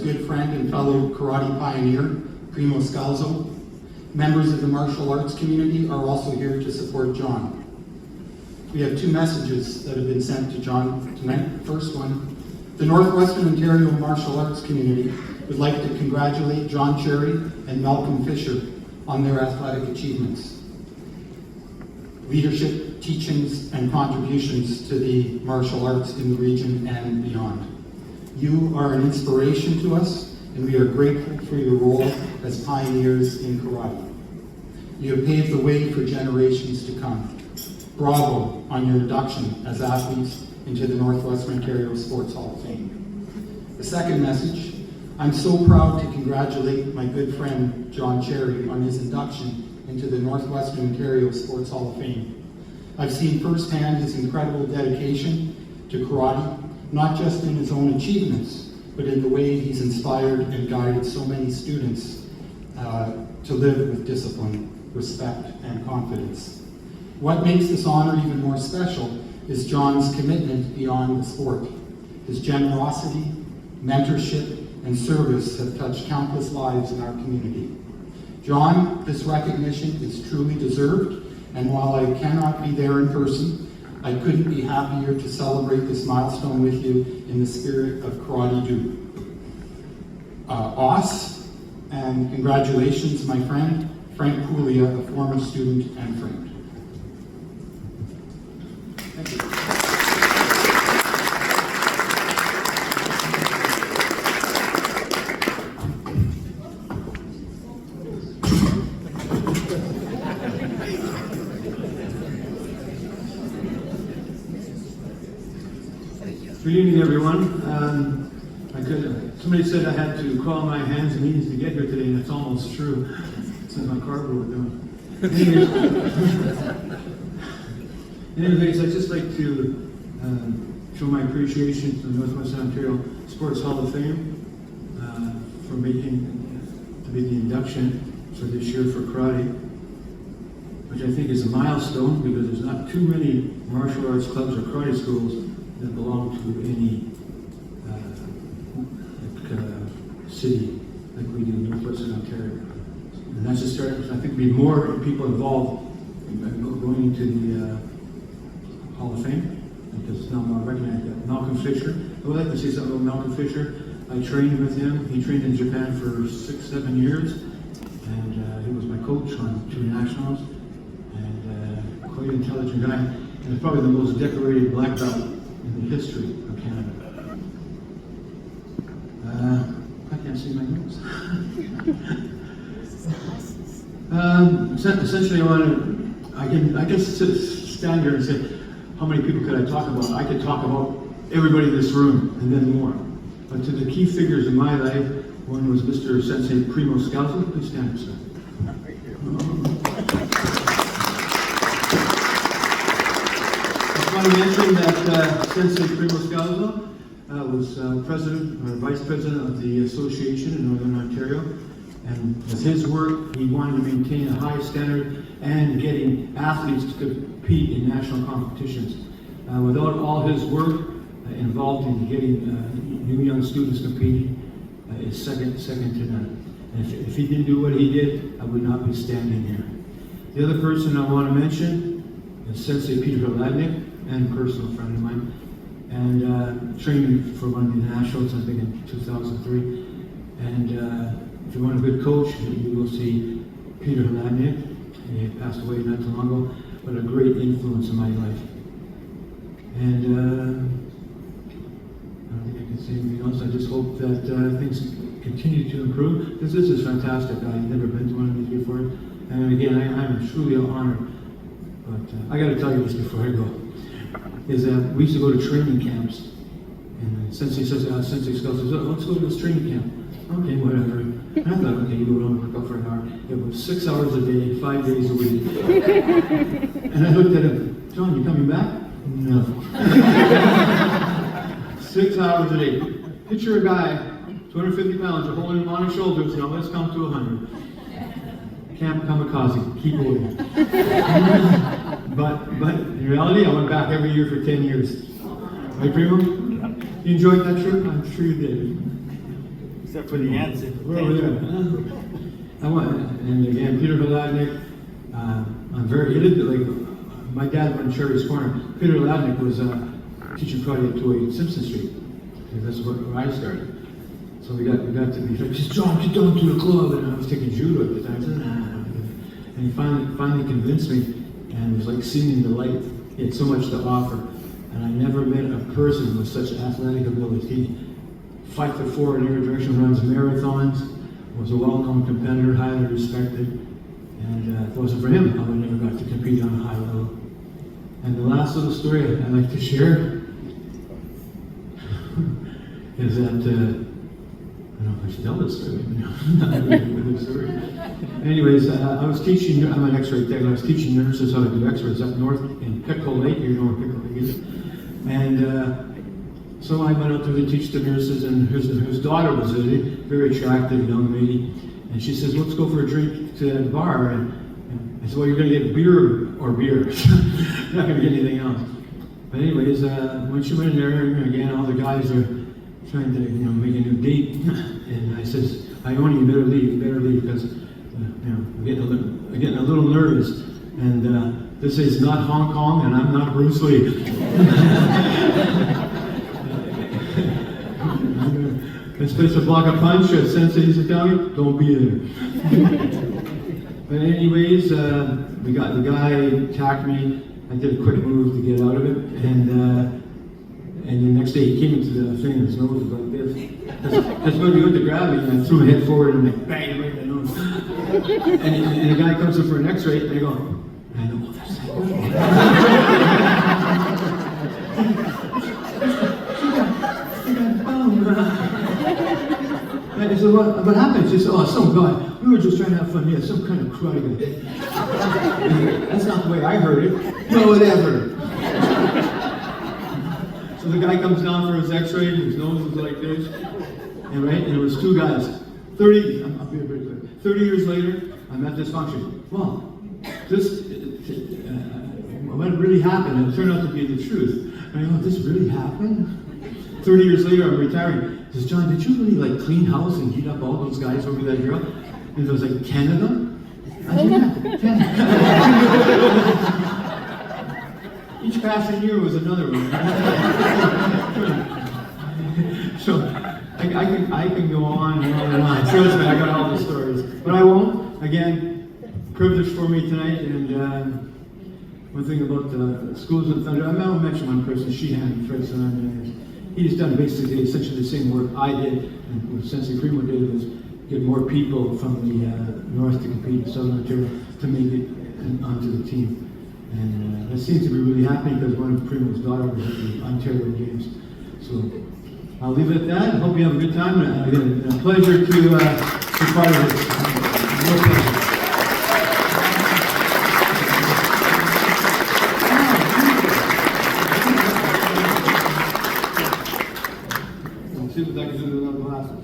good friend and fellow karate pioneer, Primo Scalzo. Members of the martial arts community are also here to support John. We have two messages that have been sent to John tonight. The first one, the Northwestern Ontario Martial Arts Community would like to congratulate John Charry and Malcolm Fisher on their athletic achievements, leadership, teachings, and contributions to the martial arts in the region and beyond. You are an inspiration to us, and we are grateful for your role as pioneers in karate. You have paved the way for generations to come. Bravo on your induction as athletes into the Northwestern Ontario Sports Hall of Fame. The second message, I'm so proud to congratulate my good friend John Charry on his induction into the Northwestern Ontario Sports Hall of Fame. I've seen firsthand his incredible dedication to karate, not just in his own achievements, but in the way he's inspired and guided so many students to live with discipline, respect, and confidence. What makes this honor even more special is John's commitment beyond the sport. His generosity, mentorship, and service have touched countless lives in our community. John, this recognition is truly deserved, and while I cannot be there in person, I couldn't be happier to celebrate this milestone with you in the spirit of Karate Do. And congratulations, my friend, Frank Puglia, a former student and friend. Thank you. Good evening, everyone. Somebody said I had to crawl on my hands and knees to get here today, and it's almost true, since my car broke down. Anyways, I'd just like to show my appreciation to the Northwestern Ontario Sports Hall of Fame for making to be the induction for this year for karate, which I think is a milestone because there's not too many martial arts clubs or karate schools that belong to any city like we do in Northwestern Ontario. And that's just starting. I think there'll be more people involved in going into the Hall of Fame because now I recognize that. Malcolm Fisher. I would like to say something about Malcolm Fisher. I trained with him. He trained in Japan for 6-7 years, and he was my coach on 2 nationals. And quite an intelligent guy, and probably the most decorated black belt in the history of Canada. I can't see my notes. Essentially, I can stand here and say, how many people could I talk about? I could talk about everybody in this room and then more. But to the key figures in my life, one was Mr. Sensei Primo Scalzo. Please stand up, sir. I want to mention that Sensei Primo Scalzo was president or vice president of the association in Northern Ontario, and with his work, he wanted to maintain a high standard and getting athletes to compete in national competitions. Without all his work involved in getting new young students competing, is second to none. And if he didn't do what he did, I would not be standing here. The other person I want to mention is Sensei Peter Hladnik, and a personal friend of mine, and trained for one of the nationals, I think in 2003. And if you want a good coach, you will see Peter Hladnik. He passed away not too long ago, but a great influence in my life. And I don't think I can say anything else. I just hope that things continue to improve. This is fantastic. I've never been to one of these before. And again, I'm truly honored. But I got to tell you this before I go. Is that we used to go to training camps, and Sensei Scott says, let's go to this training camp. Okay, whatever. And I thought, okay, you go down and work out for an hour. It was 6 hours a day, 5 days a week. And I looked at him, John, you coming back? No. 6 hours a day. Picture a guy, 250 pounds, you're holding him on his shoulders, let's count to 100. Camp kamikaze, keep moving. But in reality, I went back every year for 10 years. Right, Primo? You enjoyed that trip? I'm sure you did. Except for the answer. We're over there. And again, Peter Hladnik, I'm very, my dad went Charry's Corner. Peter Hladnik was teaching karate at 208 Simpson Street. And that's where I started. So we got to be like, just John, get down to the club. And I was taking judo at the time. I said, nah. And he finally convinced me, and it was like seeing the light. He had so much to offer. And I never met a person with such athletic ability. 5'4" in every direction, runs marathons, was a well-known competitor, highly respected. And if it wasn't for him, I would have never got to compete on a high level. And the last little story I'd like to share is that, I don't know if I should tell this story, not really a good story. Anyways, I was teaching, I'm an x-ray tech, and I was teaching nurses how to do x-rays up north in Pickle Lake, you know where Pickle Lake is. And so I went out there to teach the nurses, and his daughter was there, very attractive young lady. And she says, let's go for a drink to that bar. And I said, well, you're going to get beer or beer. You're not going to get anything else. But anyways, when she went in there, again, all the guys are trying to, make a new date. And I says, Ione, you better leave, because, I'm getting a little nervous. And this is not Hong Kong, and I'm not Bruce Lee. This place will block a punch, Sensei used to tell me, don't be there. But anyways, the guy attacked me. I did a quick move to get out of it, and the next day he came into the thing, and his nose was like this. That's when he went to grab me, and I threw my head forward and like bang right in the nose. And the guy comes in for an X-ray, and I go, I know what that's I said, what happened? She said, oh, some guy. We were just trying to have fun. Yeah, some kind of karate guy. That's not the way I heard it. No, whatever. So the guy comes down for his x-ray, and his nose was like this. And it was two guys. I'll be very clear. 30 years later, I'm at this function. Well, what really happened? It turned out to be the truth. And I go, this really happened? 30 years later, I'm retiring. He says, John, did you really clean house and heat up all those guys over that girl? And there was 10 of them? I said, yeah, 10. Each passing year was another one. So I can go on and on and on. Trust me, I got all the stories. But I won't. Again, privilege for me tonight. And one thing about the Schools of Thunder, I'll mention one person, Sheehan, Fred Son. He's done basically essentially the same work I did, and what Sensei Primo did was get more people from the north to compete in Southern Ontario to make it onto the team. And that seems to be really happening because one of Primo's daughter was at the Ontario Games. So I'll leave it at that. I hope you have a good time. And again, a pleasure to be part of this. Real pleasure. See what I can do with another glasses.